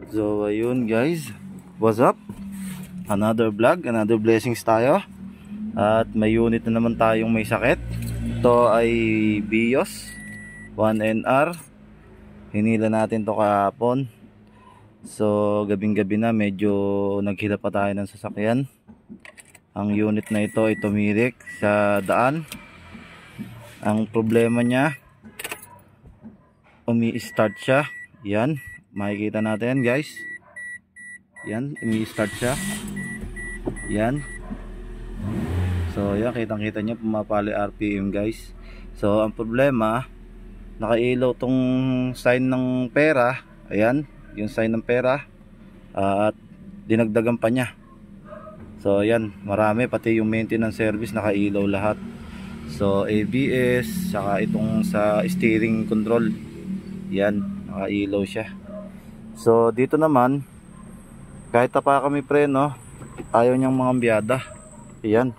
So ayun guys, what's up? Another vlog, another blessings tayo. At may unit na naman tayong may sakit. Ito ay Bios 1NR. Hinila natin to kahapon. So gabing gabi na, medyo naghila pa tayo ng sasakyan. Ang unit na ito ay tumirik sa daan. Ang problema niya, umi-start siya. Yan, makikita natin guys. Yan, umi-start siya. Yan. So yan, kitang-kita niyo pumapali RPM guys. So ang problema, nakailaw tong sign ng pera. Ayan, yung sign ng pera. At dinagdagan pa niya. So ayan, marami, pati yung maintenance service nakailaw lahat. So ABS, saka itong sa steering control, yan, nakailaw siya. So dito naman, kahit tapa kami preno, ayaw niyang mga ambiyada. Yan,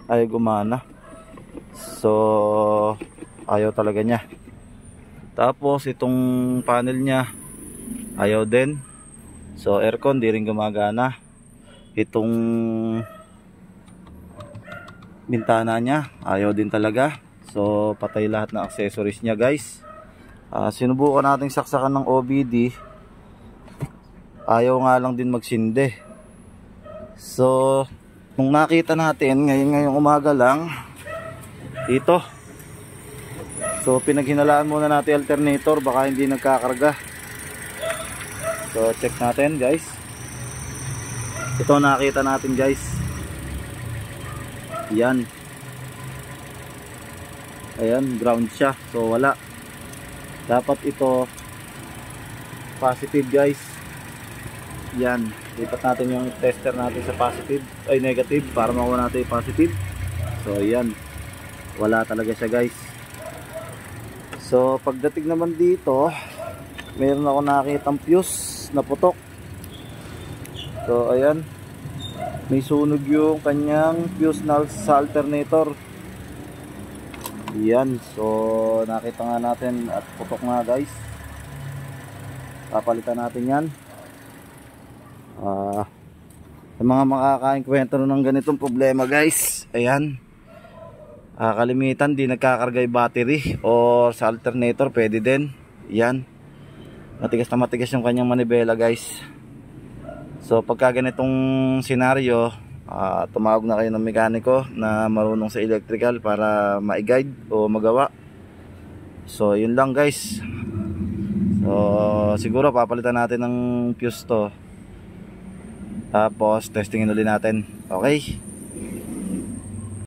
ayaw gumana. So ayaw talaga niya. Tapos itong panel niya, ayaw din. So aircon di rin gumagana. Itong bintana niya, ayaw din talaga. So patay lahat ng accessories niya guys. Sinubukan nating saksakan ng OBD, ayaw nga lang din magsindi. So nung nakita natin ngayong umaga lang dito, so pinaghinalaan muna natin alternator, baka hindi nagkakarga. So check natin guys. Ito nakita natin guys. Yan. Ayan, ground siya. So wala. Dapat ito positive guys. Yan. Lipat natin yung tester natin sa positive, ay negative, para makuha natin yung positive. So yan. Wala talaga siya guys. So pagdating naman dito, meron ako nakitang fuse na putok. So ayan, may sunog yung kanyang fuse sa alternator. Yan, so nakita nga natin at putok nga guys. Papalitan natin yan. Sa mga makakain kwento ng ganitong problema guys, ayan, kalimitan di nagkakarga yung battery or sa alternator, pwede din. Yan, matigas na matigas yung kanyang manibela guys. So pagka ganitong senaryo, tumawag na kayo ng mekaniko na marunong sa electrical para ma-guide o magawa. So yun lang guys. So siguro papalitan natin ng fuse to, tapos testingin ulit natin. Okay.